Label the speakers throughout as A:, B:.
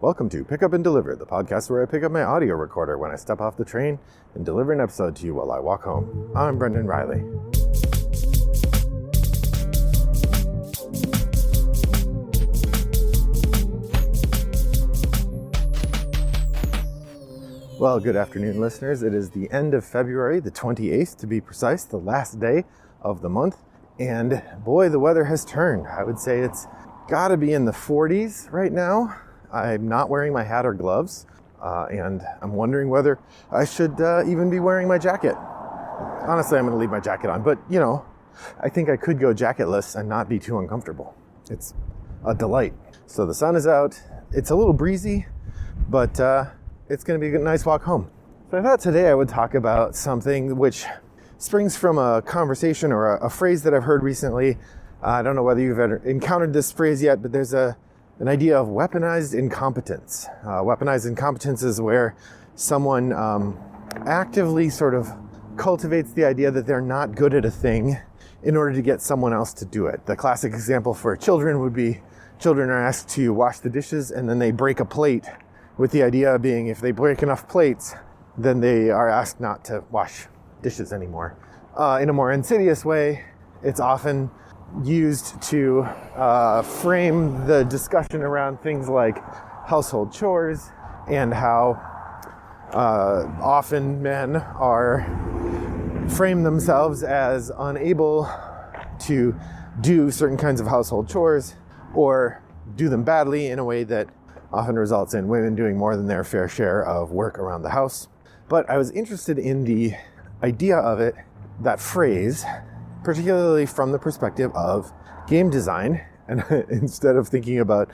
A: Welcome to Pick Up and Deliver, the podcast where I pick up my audio recorder when I step off the train and deliver an episode to you while I walk home. I'm Brendan Riley. Well, good afternoon, listeners. It is the end of February, the 28th to be precise, the last day of the month. And boy, the weather has turned. I would say it's got to be in the 40s right now. I'm not wearing my hat or gloves, and I'm wondering whether I should even be wearing my jacket. Honestly, I'm going to leave my jacket on, but I think I could go jacketless and not be too uncomfortable. It's a delight. So the sun is out. It's a little breezy, but it's going to be a nice walk home. So I thought today I would talk about something which springs from a conversation or a phrase that I've heard recently. I don't know whether you've ever encountered this phrase yet, but there's an idea of weaponized incompetence. Weaponized incompetence is where someone actively sort of cultivates the idea that they're not good at a thing in order to get someone else to do it. The classic example for children would be children are asked to wash the dishes and then they break a plate, with the idea being if they break enough plates, then they are asked not to wash dishes anymore. In a more insidious way, it's often used to frame the discussion around things like household chores and how often men frame themselves as unable to do certain kinds of household chores or do them badly in a way that often results in women doing more than their fair share of work around the house. But I was interested in the idea of it, that phrase, particularly from the perspective of game design, and instead of thinking about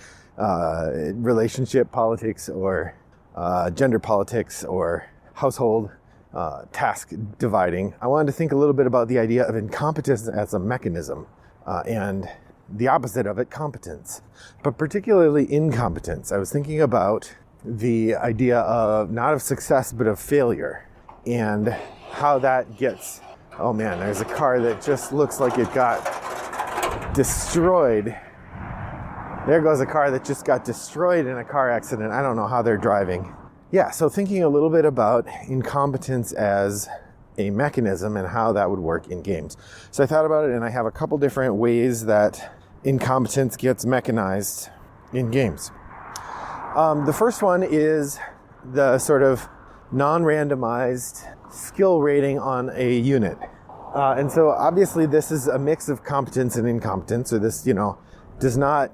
A: relationship politics or gender politics or household task dividing, I wanted to think a little bit about the idea of incompetence as a mechanism and the opposite of it, competence, but particularly incompetence. I was thinking about the idea of not of success but of failure and how that gets. Oh man, there's a car that just looks like it got destroyed. There goes a car that just got destroyed in a car accident. I don't know how they're driving. Yeah, so thinking a little bit about incompetence as a mechanism and how that would work in games. So I thought about it, and I have a couple different ways that incompetence gets mechanized in games. The first one is the sort of non-randomized skill rating on a unit. And so obviously this is a mix of competence and incompetence, or this, does not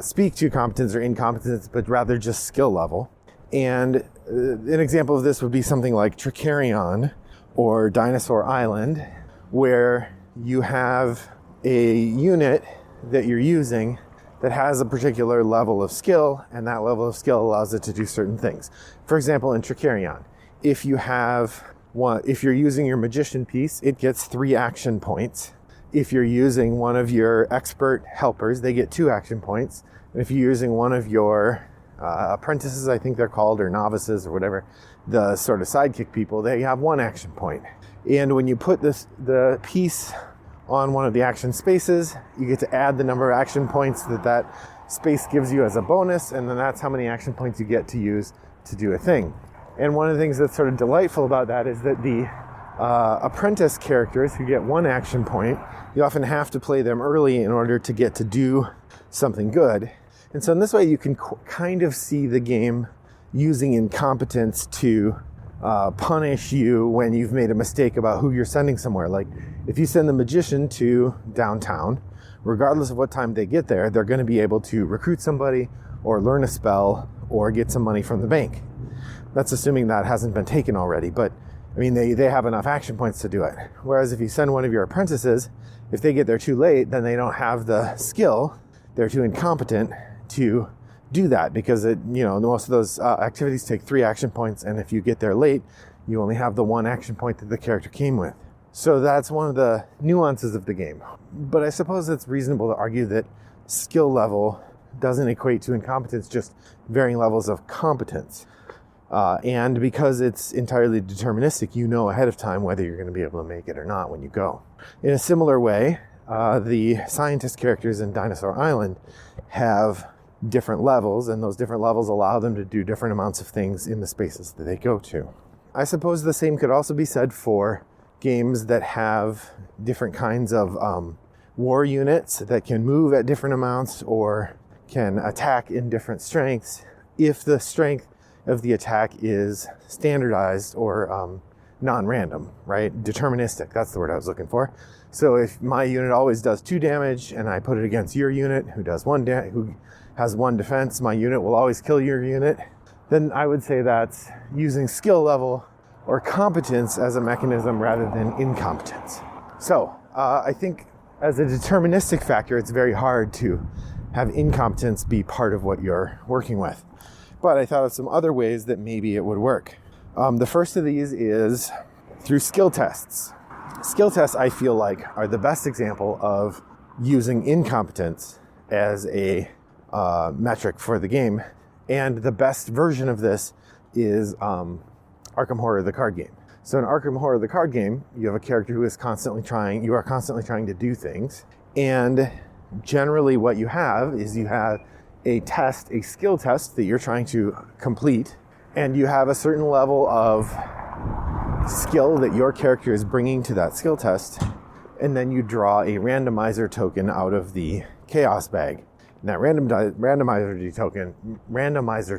A: speak to competence or incompetence, but rather just skill level. And an example of this would be something like Tricarion or Dinosaur Island, where you have a unit that you're using that has a particular level of skill, and that level of skill allows it to do certain things. For example, in Tricarion, if you're using your magician piece, it gets 3 action points. If you're using one of your expert helpers, they get 2 action points. And if you're using one of your apprentices, I think they're called, or novices or whatever, the sort of sidekick people, they have 1 action point. And when you put the piece on one of the action spaces, you get to add the number of action points that space gives you as a bonus, and then that's how many action points you get to use to do a thing. And one of the things that's sort of delightful about that is that the apprentice characters who get 1 action point, you often have to play them early in order to get to do something good. And so in this way, you can kind of see the game using incompetence to punish you when you've made a mistake about who you're sending somewhere. Like if you send the magician to downtown, regardless of what time they get there, they're going to be able to recruit somebody or learn a spell or get some money from the bank. That's assuming that hasn't been taken already, but I mean, they have enough action points to do it. Whereas if you send one of your apprentices, if they get there too late, then they don't have the skill. They're too incompetent to do that because most of those activities take 3 action points, and if you get there late, you only have the 1 action point that the character came with. So that's one of the nuances of the game. But I suppose it's reasonable to argue that skill level doesn't equate to incompetence, just varying levels of competence. And because it's entirely deterministic, you know ahead of time whether you're going to be able to make it or not when you go. In a similar way, the scientist characters in Dinosaur Island have different levels, and those different levels allow them to do different amounts of things in the spaces that they go to. I suppose the same could also be said for games that have different kinds of war units that can move at different amounts or can attack in different strengths. If the strength of the attack is standardized or non-random, right? Deterministic, that's the word I was looking for. So if my unit always does 2 damage and I put it against your unit who does who has 1 defense, my unit will always kill your unit, then I would say that's using skill level or competence as a mechanism rather than incompetence. So I think as a deterministic factor, it's very hard to have incompetence be part of what you're working with. But I thought of some other ways that maybe it would work. The first of these is through skill tests. Skill tests, I feel like, are the best example of using incompetence as a metric for the game. And the best version of this is Arkham Horror, the card game. So in Arkham Horror, the card game, you have a character who is constantly trying to do things. And generally what you have is you have a skill test that you're trying to complete. And you have a certain level of skill that your character is bringing to that skill test. And then you draw a randomizer token out of the chaos bag. And that randomizer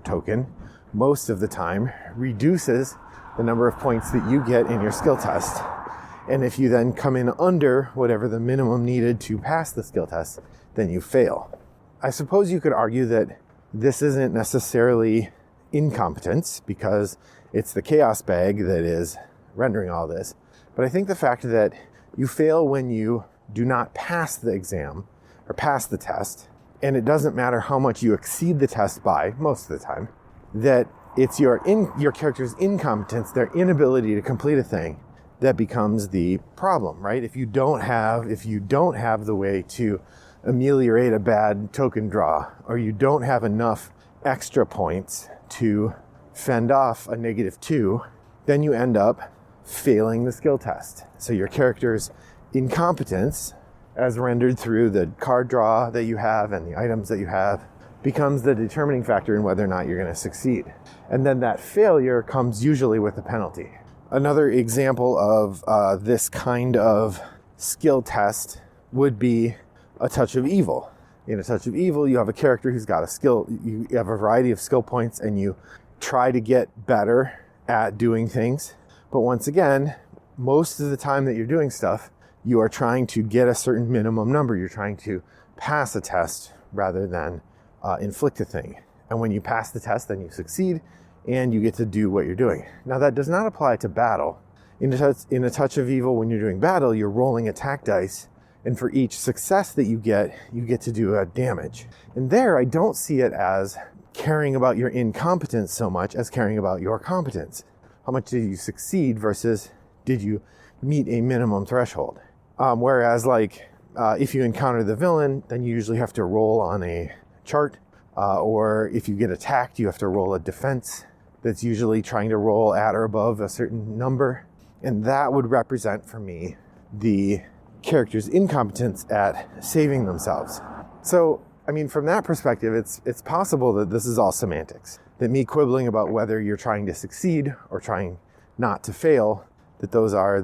A: token, most of the time, reduces the number of points that you get in your skill test. And if you then come in under whatever the minimum needed to pass the skill test, then you fail. I suppose you could argue that this isn't necessarily incompetence because it's the chaos bag that is rendering all this. But I think the fact that you fail when you do not pass the exam or pass the test, and it doesn't matter how much you exceed the test by most of the time, that it's your character's incompetence, their inability to complete a thing, that becomes the problem, right? If you don't have the way to ameliorate a bad token draw, or you don't have enough extra points to fend off a -2, then you end up failing the skill test. So your character's incompetence, as rendered through the card draw that you have and the items that you have, becomes the determining factor in whether or not you're going to succeed. And then that failure comes usually with a penalty. Another example of this kind of skill test would be a touch of evil. In a touch of evil, you have a character who's got a skill, you have a variety of skill points, and you try to get better at doing things. But once again, most of the time that you're doing stuff, you are trying to get a certain minimum number. You're trying to pass a test rather than inflict a thing. And when you pass the test, then you succeed and you get to do what you're doing. Now, that does not apply to battle. In a touch of evil, when you're doing battle, you're rolling attack dice. And for each success that you get to do a damage. And there, I don't see it as caring about your incompetence so much as caring about your competence. How much did you succeed versus did you meet a minimum threshold? Whereas, if you encounter the villain, then you usually have to roll on a chart. Or if you get attacked, you have to roll a defense that's usually trying to roll at or above a certain number. And that would represent for me the character's incompetence at saving themselves. So, I mean, from that perspective, it's possible that this is all semantics. That me quibbling about whether you're trying to succeed or trying not to fail, that those are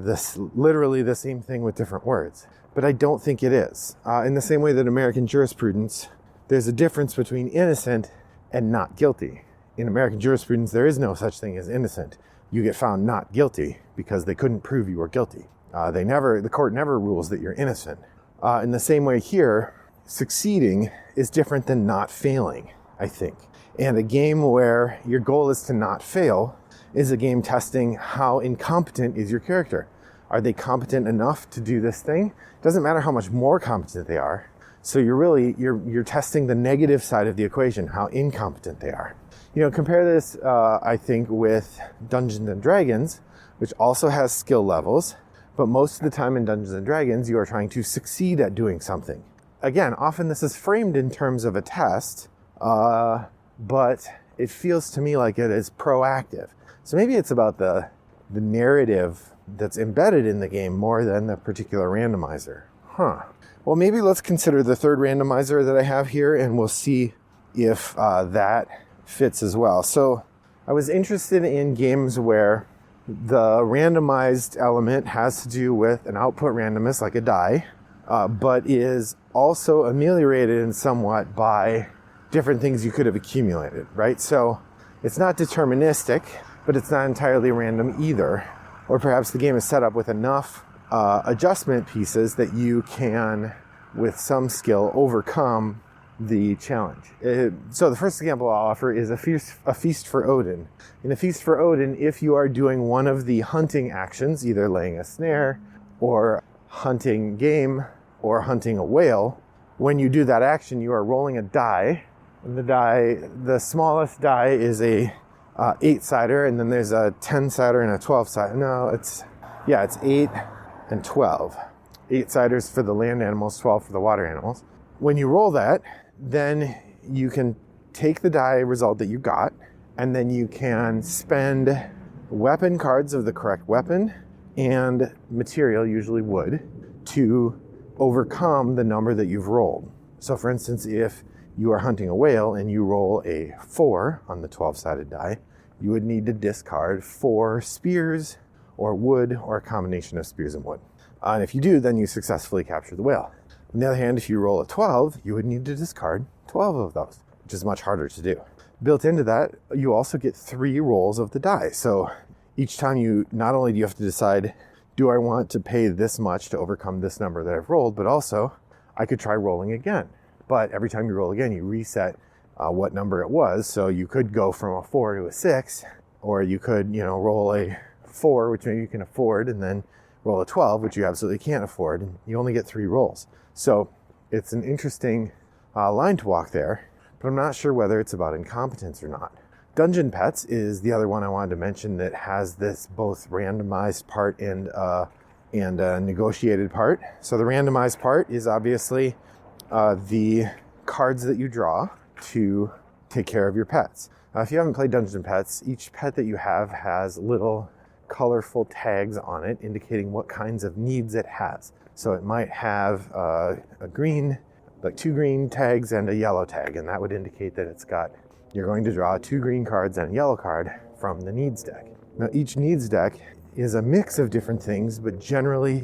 A: literally the same thing with different words. But I don't think it is. In the same way that American jurisprudence, there's a difference between innocent and not guilty. In American jurisprudence, there is no such thing as innocent. You get found not guilty because they couldn't prove you were guilty. The court never rules that you're innocent. In the same way here, succeeding is different than not failing, I think. And a game where your goal is to not fail is a game testing how incompetent is your character. Are they competent enough to do this thing? Doesn't matter how much more competent they are. So you're testing the negative side of the equation, how incompetent they are. Compare this, I think, with Dungeons and Dragons, which also has skill levels. But most of the time in Dungeons & Dragons, you are trying to succeed at doing something. Again, often this is framed in terms of a test, but it feels to me like it is proactive. So maybe it's about the narrative that's embedded in the game more than the particular randomizer. Well, maybe let's consider the third randomizer that I have here, and we'll see if that fits as well. So I was interested in games where the randomized element has to do with an output randomness like a die, but is also ameliorated in somewhat by different things you could have accumulated, right? So it's not deterministic, but it's not entirely random either. Or perhaps the game is set up with enough adjustment pieces that you can, with some skill, overcome the challenge. So the first example I'll offer is a feast for Odin. In a feast for Odin, if you are doing one of the hunting actions, either laying a snare or hunting game or hunting a whale, when you do that action, you are rolling a die. And the smallest die is a 8-sider, and then there's a 10-sider and a 12-sider. No, it's 8 and 12. 8-siders for the land animals, 12 for the water animals. When you roll that, then you can take the die result that you got, and then you can spend weapon cards of the correct weapon and material, usually wood, to overcome the number that you've rolled. So for instance, if you are hunting a whale and you roll a 4 on the 12-sided die, you would need to discard 4 spears or wood, or a combination of spears and wood. And if you do, then you successfully capture the whale. On the other hand, if you roll a 12, you would need to discard 12 of those, which is much harder to do. Built into that, you also get 3 rolls of the die. So each time not only do you have to decide, do I want to pay this much to overcome this number that I've rolled, but also I could try rolling again. But every time you roll again, you reset what number it was. So you could go from a 4 to a 6, or you could, roll a 4, which maybe you can afford, and then roll a 12, which you absolutely can't afford. And you only get 3 rolls. So it's an interesting line to walk there, but I'm not sure whether it's about incompetence or not. Dungeon Pets is the other one I wanted to mention that has this both randomized part and a negotiated part. So the randomized part is obviously the cards that you draw to take care of your pets. If you haven't played Dungeon Pets, each pet that you have has little colorful tags on it indicating what kinds of needs it has. So it might have a green, like 2 green tags and a yellow tag, and that would indicate that you're going to draw 2 green cards and a yellow card from the needs deck. Now each needs deck is a mix of different things, but generally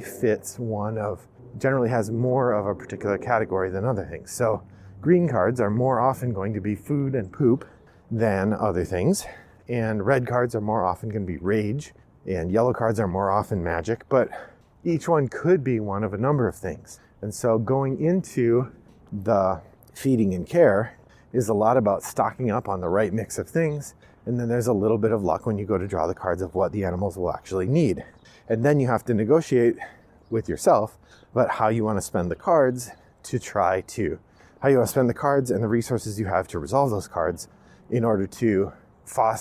A: has more of a particular category than other things. So green cards are more often going to be food and poop than other things, and red cards are more often going to be rage, and yellow cards are more often magic, but each one could be one of a number of things. And so going into the feeding and care is a lot about stocking up on the right mix of things, and then there's a little bit of luck when you go to draw the cards of what the animals will actually need. And then you have to negotiate with yourself about how you want to spend the cards and the resources you have to resolve those cards in order to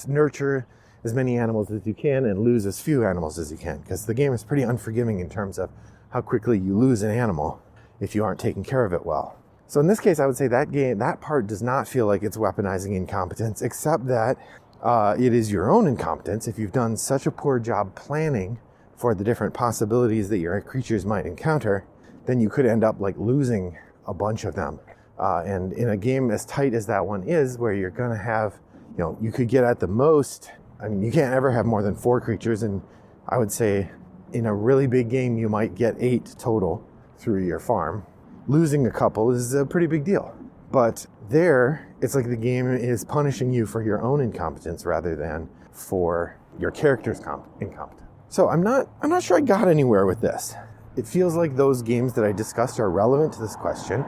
A: nurture as many animals as you can and lose as few animals as you can, because the game is pretty unforgiving in terms of how quickly you lose an animal if you aren't taking care of it well. So in this case, I would say that part does not feel like it's weaponizing incompetence, except that it is your own incompetence. If you've done such a poor job planning for the different possibilities that your creatures might encounter, then you could end up losing a bunch of them. And in a game as tight as that one is, where you're going to have, you could get at the most, you can't ever have more than 4 creatures, and I would say in a really big game, you might get 8 total through your farm. Losing a couple is a pretty big deal. But there, it's like the game is punishing you for your own incompetence rather than for your character's incompetence. So I'm not sure I got anywhere with this. It feels like those games that I discussed are relevant to this question,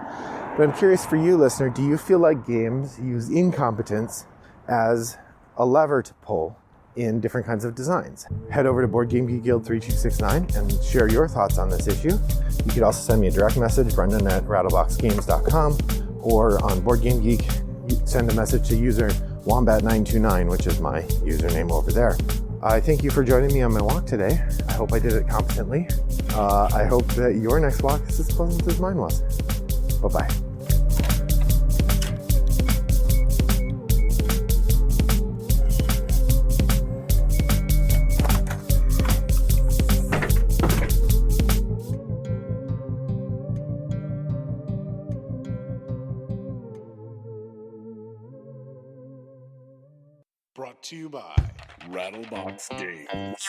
A: but I'm curious for you, listener, do you feel like games use incompetence as a lever to pull in different kinds of designs? Head over to Board Game Geek Guild 3269 and share your thoughts on this issue. You could also send me a direct message, brendan@rattleboxgames.com, or on Board Game Geek, send a message to user Wombat929, which is my username over there. I thank you for joining me on my walk today. I hope I did it competently. I hope that your next walk is as pleasant as mine was. Bye-bye.
B: Brought to you by Rattlebox Games.